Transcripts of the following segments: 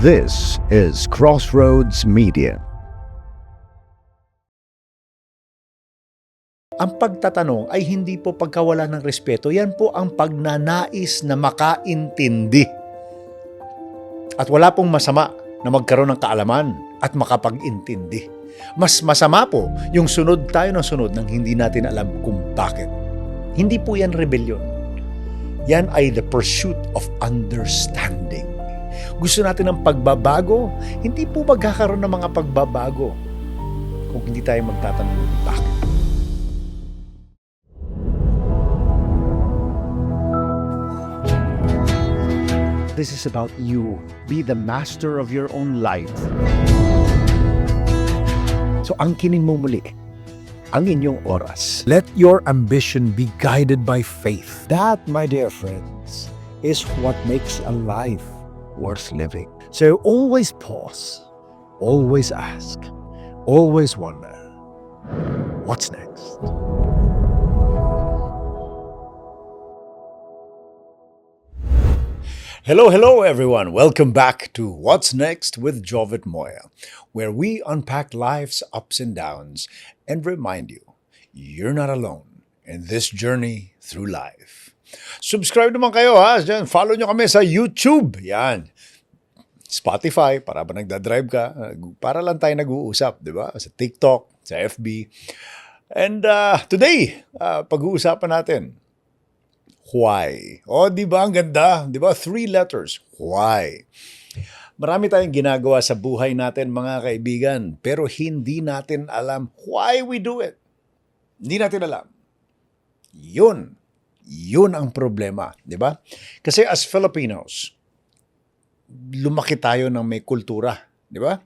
This is Crossroads Media. Ang pagtatanong ay hindi po pagkawala ng respeto, yan po ang pagnanais na makaintindi. At wala pong masama na magkaroon ng kaalaman at makapag-intindi. Mas masama po yung sunod tayo ng sunod nang hindi natin alam kung bakit. Hindi po yan rebellion. Yan ay the pursuit of understanding. Gusto natin ng pagbabago, hindi po magkakaroon ng mga pagbabago kung hindi tayo magtatanong kung bakit. This is about you. Be the master of your own life. So angkinin mo muli ang inyong oras. Let your ambition be guided by faith. That, my dear friends, is what makes a life worth living. So always pause, always ask, always wonder, what's next? Hello everyone. Welcome back to What's Next with Jovit Moya, where we unpack life's ups and downs and remind you, you're not alone in this journey through life. Subscribe naman kayo ha. Follow nyo kami sa YouTube. Yan. Spotify, para ba nagdadrive ka? Para lang tayo nag-uusap, di ba? Sa TikTok, sa FB. And today, pag-uusapan natin, why? Di ba? Ang ganda. Di ba? 3 letters. Why? Marami tayong ginagawa sa buhay natin, mga kaibigan, pero hindi natin alam why we do it. Hindi natin alam. Yun ang problema. Di ba? Kasi as Filipinos, lumaki tayo ng may kultura. Di ba?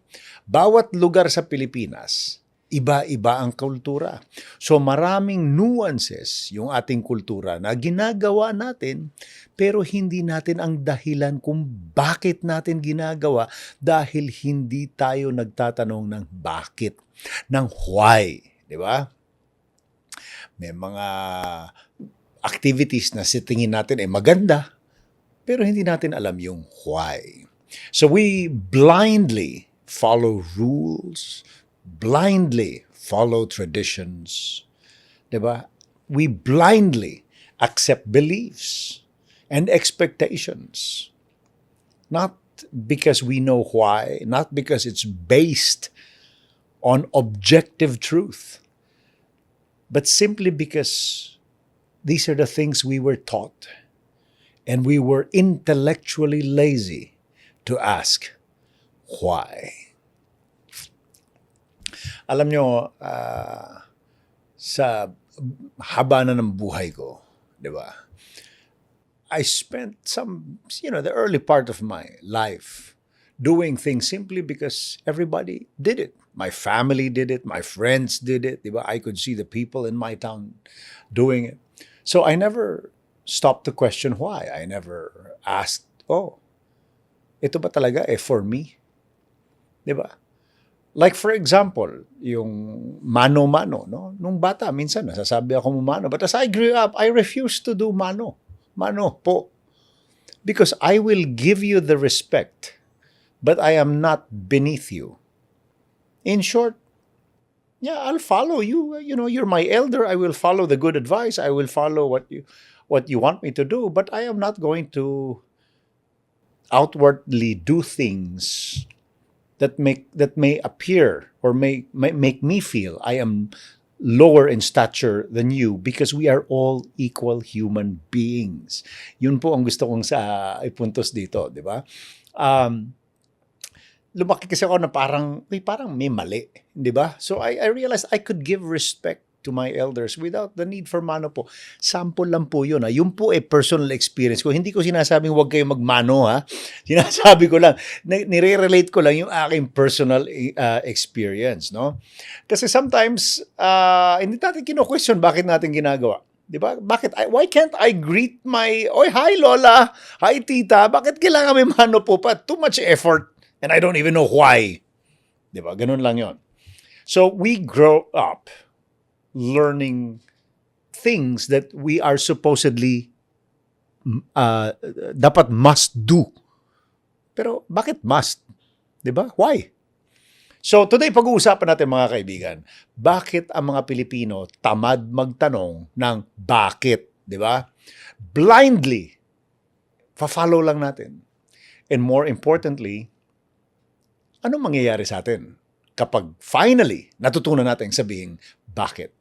Bawat lugar sa Pilipinas, iba-iba ang kultura. So maraming nuances yung ating kultura na ginagawa natin pero hindi natin ang dahilan kung bakit natin ginagawa dahil hindi tayo nagtatanong ng bakit, ng why. Di ba? May mga activities na sa tingin natin ay maganda pero hindi natin alam yung why. So we blindly follow rules, blindly follow traditions, diba? We blindly accept beliefs and expectations. Not because we know why, not because it's based on objective truth, but simply because these are the things we were taught and we were intellectually lazy to ask why. Alam nyo, sa haba na ng buhay ko, di ba? I spent the early part of my life doing things simply because everybody did it. My family did it, my friends did it, di ba? I could see the people in my town doing it. So I never stopped to question why. I never asked, ito ba talaga for me? Di ba? Like for example, yung mano-mano, no? Nung bata, minsan nasasabi ako mano. But as I grew up, I refused to do mano. Mano po. Because I will give you the respect, but I am not beneath you. In short, I'll follow you. You know, you're my elder. I will follow the good advice. I will follow what you want me to do. But I am not going to outwardly do things that may appear or may make me feel I am lower in stature than you because we are all equal human beings. Yun po ang gusto kong ipuntos dito, di ba? Lumaki kasi ako na parang may mali, di ba? So I realized I could give respect to my elders without the need for mano po. Sample lang po yun. Yun po personal experience ko. Hindi ko sinasabing huwag kayo magmano ha. Sinasabi ko lang, nire-relate ko lang yung aking personal experience. No? Kasi sometimes, hindi natin kino-question bakit natin ginagawa. Di ba? Why can't I greet hi Lola, hi Tita, bakit kailangan may mano po pa? Too much effort and I don't even know why. Di ba? Ganun lang yon. So we grow up learning things that we are supposedly dapat must do Pero bakit must? 'Di ba? Why? So today pag-uusapan natin mga kaibigan, bakit ang mga Pilipino tamad magtanong ng bakit, 'di ba? Blindly fa-follow lang natin. And more importantly, anong mangyayari sa atin kapag finally natutunan natin sabihin bakit?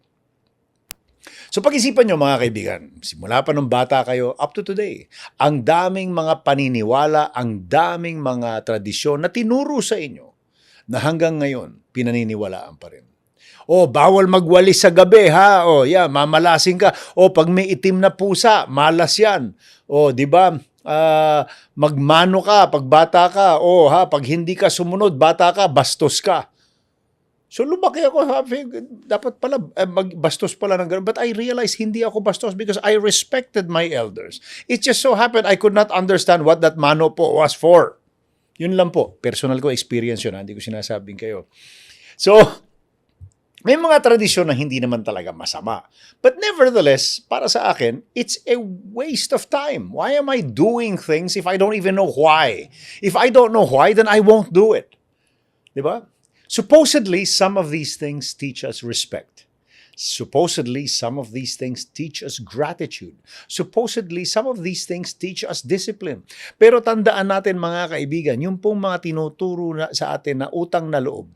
So pag-isipan nyo mga kaibigan, simula pa nung bata kayo up to today, ang daming mga paniniwala, ang daming mga tradisyon na tinuro sa inyo na hanggang ngayon pinaniniwalaan pa rin. O bawal magwalis sa gabi ha. O yeah, mamalasing ka. O pag may itim na pusa, malas yan. O di ba? Magmano ka pag bata ka. O ha, pag hindi ka sumunod, bata ka, bastos ka. So lumaki ako, dapat pala, bastos pala ng ganun. But I realized hindi ako bastos because I respected my elders. It just so happened I could not understand what that mano po was for. Yun lang po. Personal ko experience yun. Hindi ko sinasabing kayo. So, may mga tradisyon na hindi naman talaga masama. But nevertheless, para sa akin, it's a waste of time. Why am I doing things if I don't even know why? If I don't know why, then I won't do it. Diba? Supposedly, some of these things teach us respect. Supposedly, some of these things teach us gratitude. Supposedly, some of these things teach us discipline. Pero tandaan natin mga kaibigan, yung pong mga tinuturo sa atin na utang na loob,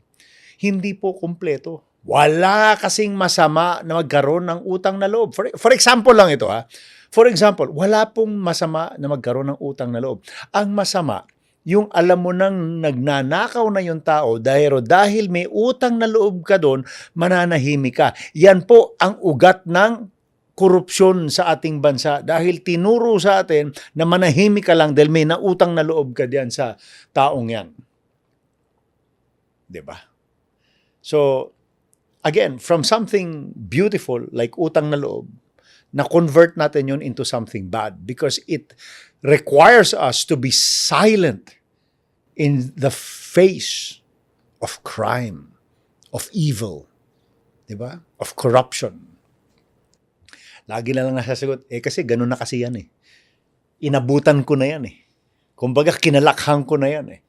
hindi po kumpleto. Wala kasing masama na magkaroon ng utang na loob. For example lang ito ha. For example, wala pong masama na magkaroon ng utang na loob. Ang masama, yung alam mo nang nagnanakaw na yung tao dahil may utang na loob ka doon, mananahimik ka. Yan po ang ugat ng korupsyon sa ating bansa dahil tinuro sa atin na manahimik ka lang dahil may nautang na loob ka diyan sa taong yan. 'Di ba? So, again, from something beautiful like utang na loob, na-convert natin yun into something bad because it requires us to be silent in the face of crime, of evil, diba? Of corruption. Lagi na lang nasasagot, kasi ganun na kasi yan eh. Inabutan ko na yan eh. Kumbaga, kinalakhan ko na yan eh.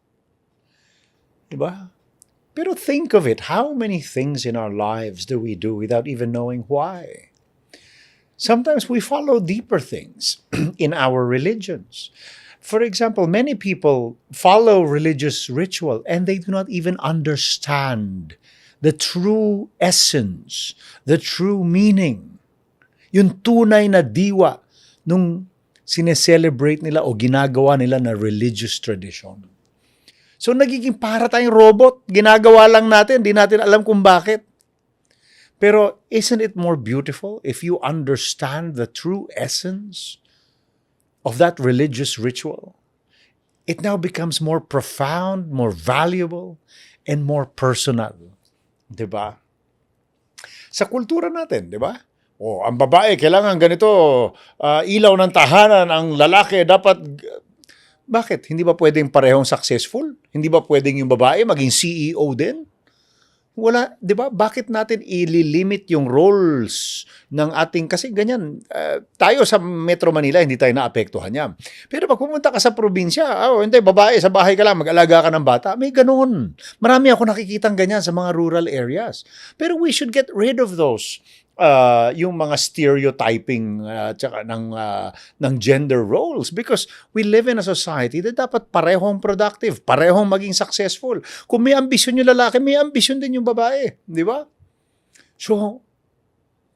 Diba? Pero think of it, how many things in our lives do we do without even knowing why? Sometimes we follow deeper things in our religions. For example, many people follow religious ritual and they do not even understand the true essence, the true meaning. Yung tunay na diwa nung sineselebrate nila o ginagawa nila na religious tradition. So nagiging para tayong robot, ginagawa lang natin, di natin alam kung bakit. Pero isn't it more beautiful if you understand the true essence of that religious ritual? It now becomes more profound, more valuable, and more personal. Diba? Sa kultura natin, diba? O, ang babae, kailangan ganito, ilaw ng tahanan, ang lalaki dapat... Bakit? Hindi ba pwedeng parehong successful? Hindi ba pwedeng yung babae maging CEO din? Wala, 'di ba? Bakit natin ililimit yung roles ng ating kasi ganyan. Tayo sa Metro Manila hindi tayo naapektuhan niyan. Pero pag pumunta ka sa probinsya, hindi babae sa bahay ka lang, mag-alaga ka ng bata. May ganoon. Marami ako nakikitang ganyan sa mga rural areas. Pero we should get rid of those yung mga stereotyping tsaka ng gender roles because we live in a society that dapat parehong productive, parehong maging successful. Kung may ambisyon yung lalaki, may ambisyon din yung babae, di ba? So,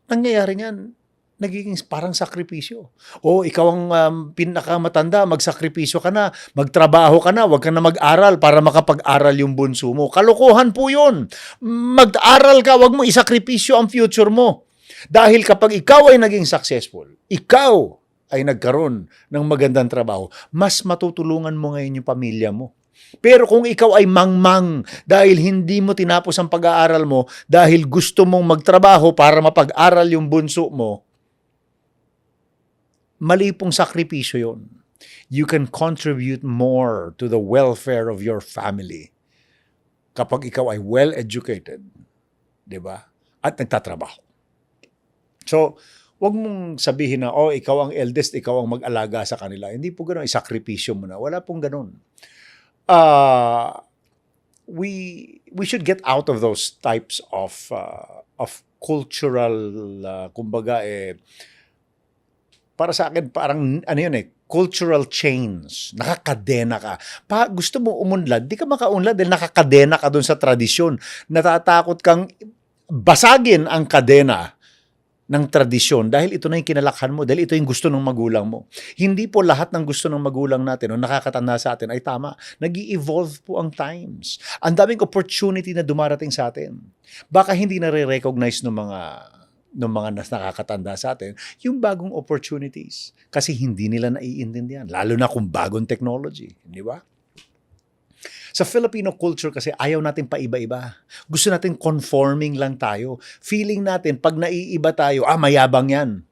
nangyayari niyan, nagiging parang sakripisyo. O ikaw ang pinakamatanda, magsakripisyo ka na, magtrabaho ka na, wag ka na mag-aral para makapag-aral yung bunso mo. Kalokohan po yun. Mag-aral ka, wag mo isakripisyo ang future mo. Dahil kapag ikaw ay naging successful, ikaw ay nagkaroon ng magandang trabaho, mas matutulungan mo ngayon yung pamilya mo. Pero kung ikaw ay mangmang dahil hindi mo tinapos ang pag-aaral mo, dahil gusto mong magtrabaho para mapag-aral yung bunso mo, mali pong sakripisyo yun. You can contribute more to the welfare of your family kapag ikaw ay well-educated, di ba? At nagtatrabaho. So, wag mong sabihin na, ikaw ang eldest, ikaw ang mag-alaga sa kanila. Hindi po gano'n, isakripisyo mo na. Wala pong gano'n. we should get out of those types of cultural kumbaga para sa akin parang ano yun cultural chains. Nakakadena ka. Gusto mo umunlad, di ka makaunlad dahil nakakadena ka doon sa tradisyon. Natatakot kang basagin ang kadena ng tradisyon dahil ito na yung kinalakhan mo, dahil ito yung gusto ng magulang mo. Hindi po lahat ng gusto ng magulang natin o nakakatanda sa atin ay tama. Nag-i-evolve po ang times. Ang daming opportunity na dumarating sa atin. Baka hindi na-recognize ng mga nakakatanda sa atin yung bagong opportunities kasi hindi nila naiintindihan. Lalo na kung bagong technology. Di ba? Sa Filipino culture kasi ayaw natin paiba-iba. Gusto natin conforming lang tayo. Feeling natin pag naiiba tayo, mayabang yan.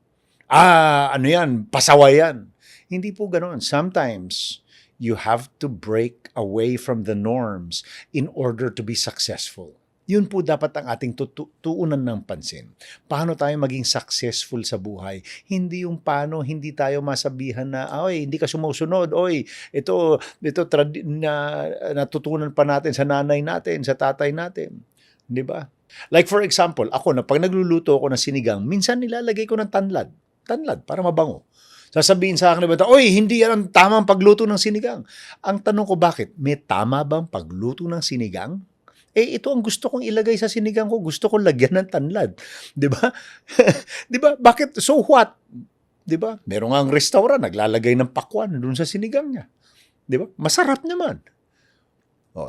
Ano yan, pasaway yan. Hindi po ganoon. Sometimes, you have to break away from the norms in order to be successful. Yun po dapat ang ating tuunan ng pansin. Paano tayo maging successful sa buhay? Hindi yung paano hindi tayo masabihan na, oy, hindi ka sumusunod, oy, ito natutunan pa natin sa nanay natin, sa tatay natin. Di ba? Like for example, ako na pag nagluluto ako ng sinigang, minsan nilalagay ko ng tanlad. Tanlad, para mabango. Sasabihin sa akin, oy, hindi yan ang tamang pagluto ng sinigang. Ang tanong ko, bakit? May tama bang pagluto ng sinigang? Ito ang gusto kong ilagay sa sinigang ko. Gusto kong lagyan ng tanlad. Di ba? Di ba? Bakit? So what? Di ba? Meron nga ang restaurant, naglalagay ng pakwan dun sa sinigang niya. Di ba? Masarap naman.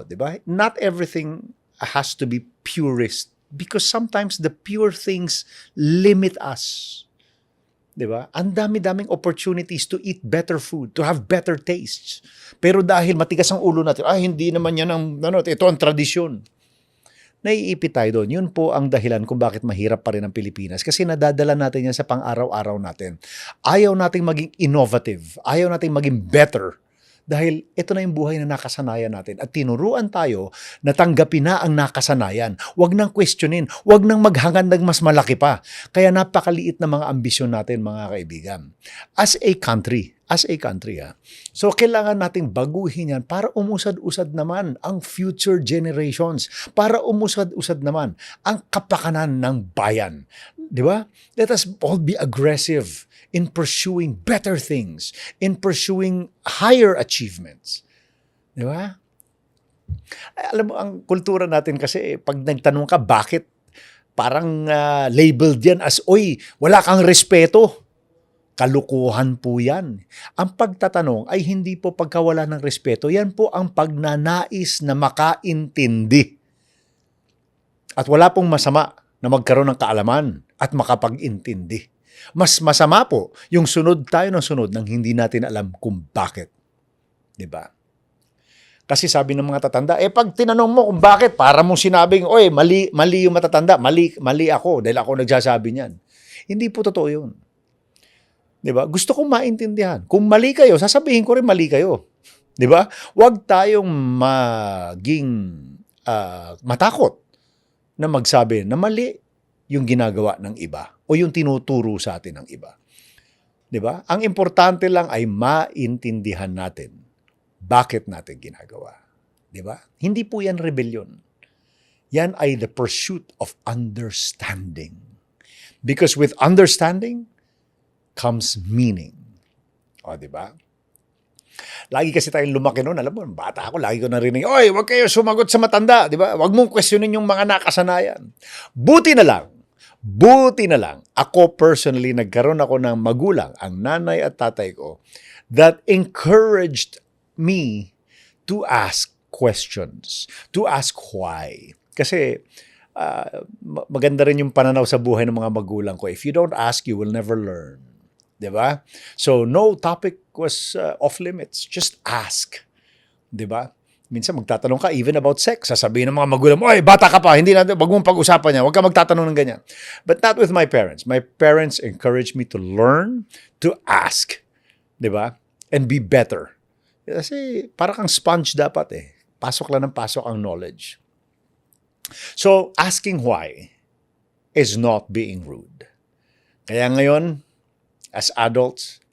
Di ba? Not everything has to be purist because sometimes the pure things limit us. Di ba? Ang dami-daming opportunities to eat better food, to have better tastes. Pero dahil matigas ang ulo natin, hindi naman yan ito ang tradisyon. Naiipit tayo doon. Yun po ang dahilan kung bakit mahirap pa rin ang Pilipinas. Kasi nadadala natin yan sa pang-araw-araw natin. Ayaw nating maging innovative. Ayaw nating maging better. Dahil ito na yung buhay na nakasanayan natin. At tinuruan tayo na tanggapin na ang nakasanayan. Huwag nang questionin. Huwag nang maghangad ng mas malaki pa. Kaya napakaliit na mga ambisyon natin, mga kaibigan. As a country. So, kailangan nating baguhin yan para umusad-usad naman ang future generations. Para umusad-usad naman ang kapakanan ng bayan. Di ba? Let us all be aggressive in pursuing better things, in pursuing higher achievements. Di ba? Alam mo, ang kultura natin kasi, pag nagtanong ka, bakit parang labeled yan as, oy, wala kang respeto. Kalukuhan po yan. Ang pagtatanong ay hindi po pagkawala ng respeto. Yan po ang pagnanais na makaintindi. At wala pong masama na magkaroon ng kaalaman at makapag-intindi. Mas masama po yung sunod tayo ng sunod nang hindi natin alam kung bakit. Diba? Kasi sabi ng mga tatanda, pag tinanong mo kung bakit, para mong sinabing, oy, mali yung matatanda, mali ako dahil ako nagsasabi niyan. Hindi po totoo yun. Diba? Gusto kong maintindihan. Kung mali kayo, sasabihin ko rin mali kayo. Diba? Huwag tayong maging matakot na magsabi na mali yung ginagawa ng iba o yung tinuturo sa atin ng iba. Diba? Ang importante lang ay maintindihan natin bakit natin ginagawa. Diba? Hindi po yan rebellion. Yan ay the pursuit of understanding. Because with understanding comes meaning. Di ba? Lagi kasi tayong lumaki noon, alam mo, bata ako, lagi ko narinig, oy, huwag kayo sumagot sa matanda, di ba? Huwag mong questionin yung mga nakasanayan. Buti na lang, ako personally, nagkaroon ako ng magulang, ang nanay at tatay ko, that encouraged me to ask questions, to ask why. Kasi, maganda rin yung pananaw sa buhay ng mga magulang ko. If you don't ask, you will never learn. Diba? So, no topic was off limits. Just ask. Diba? Minsan magtatanong ka even about sex. Sasabihin ng mga magulang mo, oy, bata ka pa, hindi natin, wag mong pag-usapan yan. Wag ka magtatanong ng ganyan. But not with my parents. My parents encouraged me to learn, to ask. Diba? And be better. Kasi para kang sponge dapat Pasok lang ng pasok ang knowledge. So, asking why is not being rude. Kaya ngayon, as adults,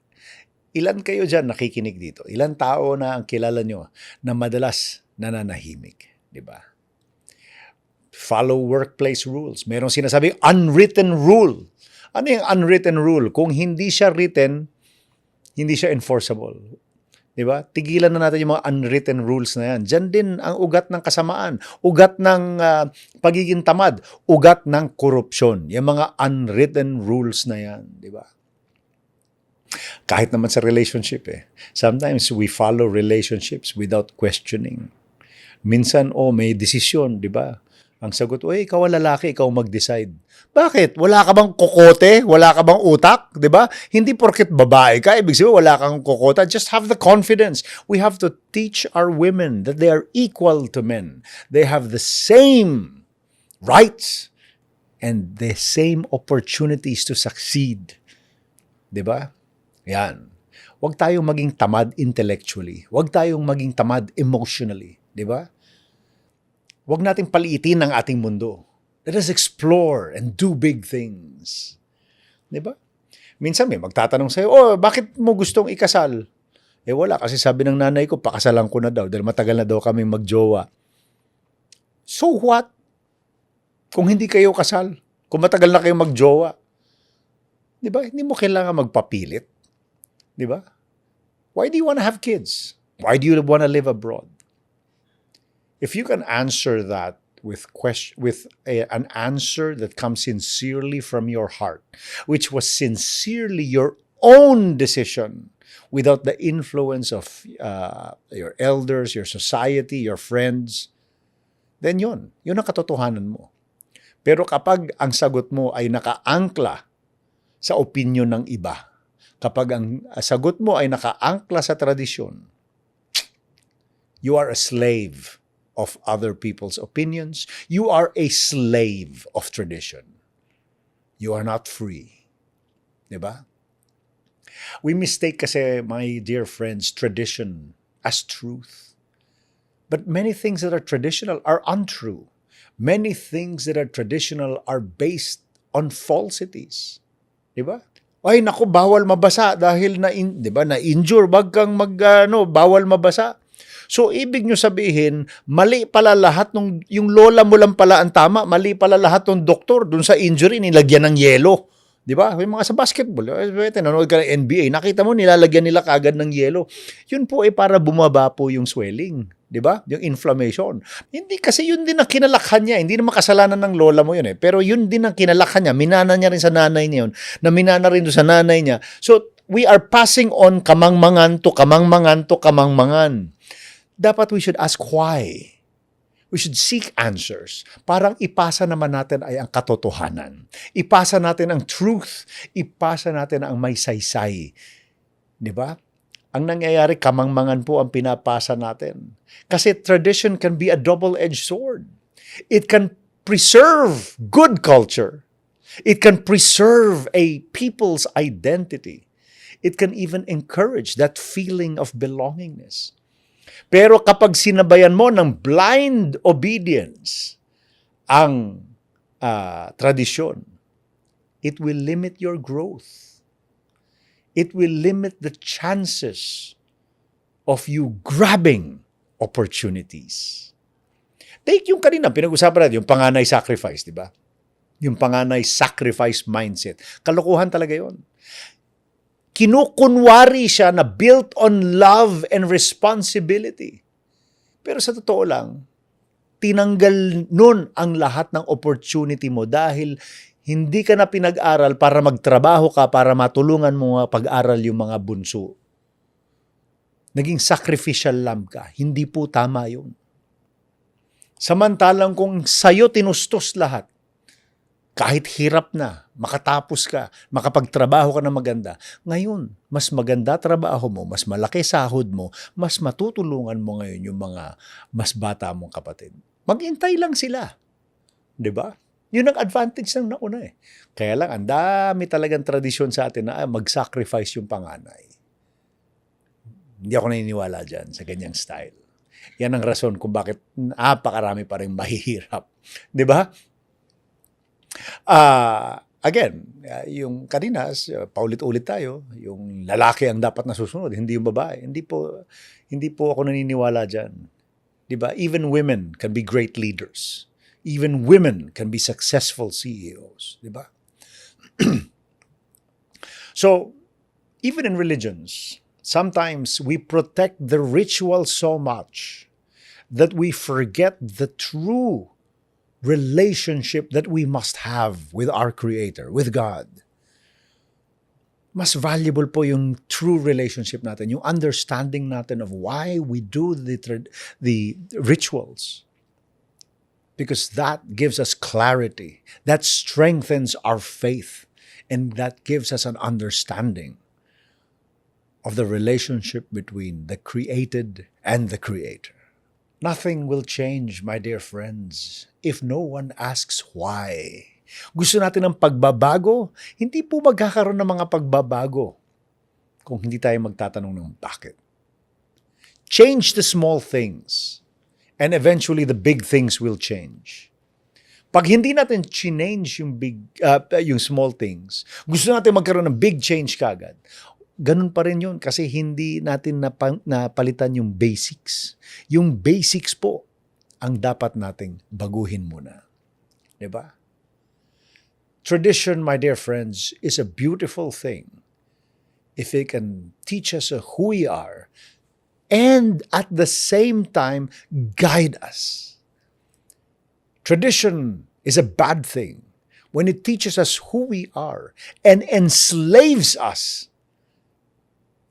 Ilan kayo dyan nakikinig dito? Ilan tao na ang kilala nyo na madalas nananahimik? Di ba? Follow workplace rules. Merong sinasabing unwritten rule. Ano yung unwritten rule? Kung hindi siya written, hindi siya enforceable. Di ba? Tigilan na natin yung mga unwritten rules na yan. Diyan din ang ugat ng kasamaan, ugat ng pagiging tamad, ugat ng korupsyon. Yung mga unwritten rules na yan. Di ba? Kahit naman sa relationship Sometimes we follow relationships without questioning. Minsan, may desisyon, di ba? Ang sagot, ikaw ang lalaki, ikaw mag-decide. Bakit? Wala ka bang kokote? Wala ka bang utak? Di ba? Hindi porket babae ka, ibig sabihin wala kang kokota. Just have the confidence. We have to teach our women that they are equal to men. They have the same rights and the same opportunities to succeed. Di ba? Yan. Huwag tayong maging tamad intellectually. Huwag tayong maging tamad emotionally. Di ba? Huwag nating paliitin ang ating mundo. Let us explore and do big things. Di ba? Minsan may magtatanong sa'yo, bakit mo gustong ikasal? Wala, kasi sabi ng nanay ko, pakasalan ko na daw dahil matagal na daw kaming magjowa. So what? Kung hindi kayo kasal, kung matagal na kayo magjowa, di ba? Hindi mo kailangan magpapilit. Di ba? Why do you want to have kids? Why do you want to live abroad? If you can answer that with an answer that comes sincerely from your heart, which was sincerely your own decision, without the influence of your elders, your society, your friends, then yun ang katotohanan mo. Pero kapag ang sagot mo ay nakaangkla sa opinyon ng iba, kapag ang sagot mo ay nakaangkla sa tradisyon, you are a slave of other people's opinions. You are a slave of tradition. You are not free. Diba? We mistake kasi, my dear friends, tradition as truth. But many things that are traditional are untrue. Many things that are traditional are based on falsities. Diba? Ay, naku, bawal mabasa dahil na-injure, wag kang bawal mabasa. So, ibig nyo sabihin, mali pala lahat yung lola mo lang pala ang tama, mali pala lahat ng doktor dun sa injury, nilagyan ng yelo. Di ba? Yung mga sa basketball, nanonood ka ng NBA, nakita mo, nilalagyan nila kagad ng yelo. Yun po ay para bumaba po yung swelling. Di ba? Yung inflammation. Hindi, kasi yun din ang kinalakhan niya. Hindi naman kasalanan ng lola mo yun Pero yun din ang kinalakhan niya. Minana niya rin sa nanay niya yun. Na minana rin doon sa nanay niya. So, we are passing on kamangmangan to kamangmangan to kamangmangan. Dapat we should ask why. We should seek answers. Parang ipasa naman natin ay ang katotohanan. Ipasa natin ang truth. Ipasa natin ang may saysay. Di ba? Ang nangyayari, kamangmangan po ang pinapasa natin. Kasi tradition can be a double-edged sword. It can preserve good culture. It can preserve a people's identity. It can even encourage that feeling of belongingness. Pero kapag sinabayan mo ng blind obedience ang tradisyon, it will limit your growth. It will limit the chances of you grabbing opportunities. Take yung kanina, pinag-usapan natin, yung panganay sacrifice, di ba? Yung panganay sacrifice mindset. Kalokohan talaga yon. Kinukunwari siya na built on love and responsibility. Pero sa totoo lang, tinanggal nun ang lahat ng opportunity mo dahil hindi ka na pinag-aral para magtrabaho ka, para matulungan mo pag-aral yung mga bunso. Naging sacrificial lamb ka. Hindi po tama yun. Samantalang kung sa'yo tinustos lahat, kahit hirap na, makatapos ka, makapagtrabaho ka na maganda, ngayon, mas maganda trabaho mo, mas malaki sahod mo, mas matutulungan mo ngayon yung mga mas bata mong kapatid. Maghintay lang sila. 'Di ba? Yun ang advantage ng nauna Kaya lang, ang dami talagang tradisyon sa atin na mag-sacrifice yung panganay. Hindi ako naniniwala dyan sa ganyang style. Yan ang rason kung bakit napakarami pa rin mahihirap. Di ba? Again, yung kanina, paulit-ulit tayo, yung lalaki ang dapat nasusunod, hindi yung babae. Hindi po ako naniniwala dyan. Diba? Even women can be great leaders. Even women can be successful CEOs. Diba? So, even in religions, sometimes we protect the ritual so much that we forget the true relationship that we must have with our Creator, with God. Mas valuable po yung true relationship natin, yung understanding natin of why we do the rituals. Because that gives us clarity, that strengthens our faith, and that gives us an understanding of the relationship between the created and the Creator. Nothing will change, my dear friends, if no one asks why. Gusto natin ng pagbabago, hindi po magkakaroon ng mga pagbabago kung hindi tayo magtatanong ng bakit. Change the small things, and eventually the big things will change. Pag hindi natin change yung small things, gusto natin magkaroon ng big change kagad, ganun pa rin yun kasi hindi natin napalitan yung basics. Yung basics po ang dapat nating baguhin muna. Diba? Tradition, my dear friends, is a beautiful thing if it can teach us who we are and at the same time guide us. Tradition is a bad thing when it teaches us who we are and enslaves us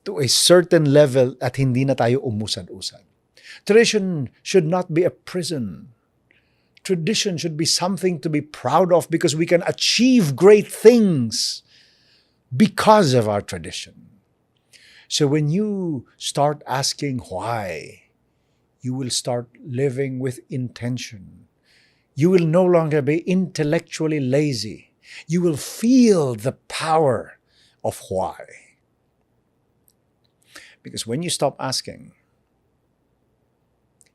to a certain level at hindi na tayo umusad-usad. Tradition should not be a prison. Tradition should be something to be proud of because we can achieve great things because of our tradition. So when you start asking why, you will start living with intention. You will no longer be intellectually lazy. You will feel the power of why. Because when you stop asking,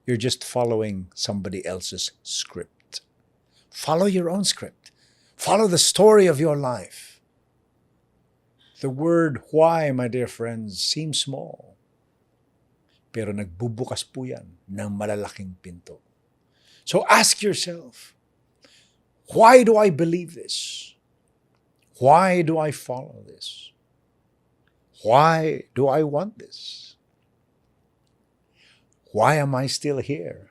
you're just following somebody else's script. Follow your own script. Follow the story of your life. The word why, my dear friends, seems small. Pero nagbubukas po yan ng malalaking pinto. So ask yourself, why do I believe this? Why do I follow this? Why do I want this? Why am I still here?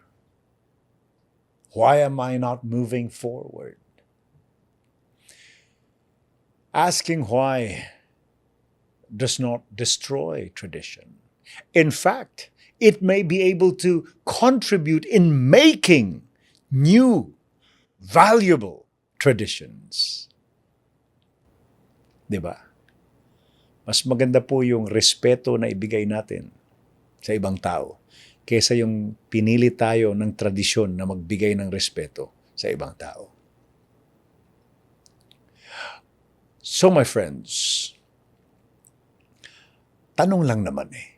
Why am I not moving forward? Asking why does not destroy tradition. In fact, it may be able to contribute in making new, valuable traditions. Diba? Mas maganda po yung respeto na ibigay natin sa ibang tao kaysa yung pinili tayo ng tradisyon na magbigay ng respeto sa ibang tao. So my friends, tanong lang naman eh.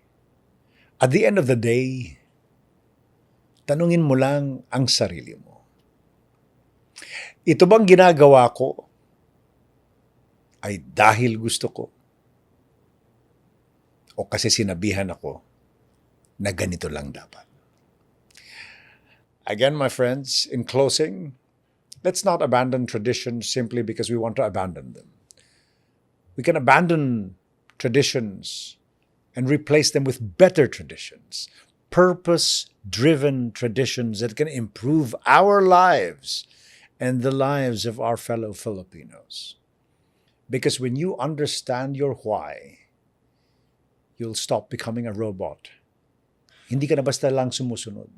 At the end of the day, tanungin mo lang ang sarili mo. Ito bang ginagawa ko ay dahil gusto ko? O kasi sinabihan ako na ganito lang dapat. Again, my friends, in closing, let's not abandon traditions simply because we want to abandon them. We can abandon traditions and replace them with better traditions, purpose-driven traditions that can improve our lives and the lives of our fellow Filipinos. Because when you understand your why, you'll stop becoming a robot. Hindi ka na basta lang sumusunod.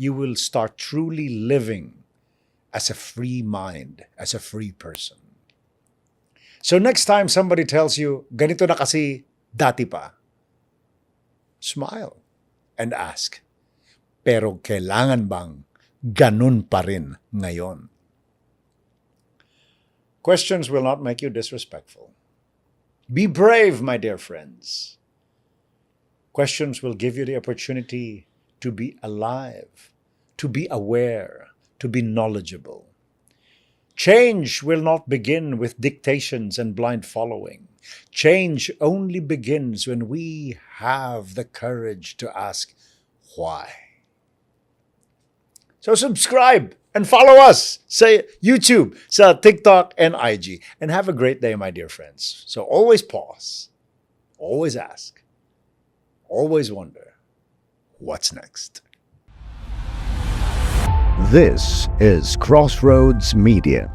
You will start truly living as a free mind, as a free person. So next time somebody tells you, ganito na kasi dati pa, smile and ask, pero kailangan bang ganun pa rin ngayon? Questions will not make you disrespectful. Be brave, my dear friends. Questions will give you the opportunity to be alive, to be aware, to be knowledgeable. Change will not begin with dictations and blind following. Change only begins when we have the courage to ask why. So subscribe and follow us sa YouTube, sa TikTok, and IG. And have a great day, my dear friends. So always pause, always ask, always wonder, what's next? This is Crossroads Media.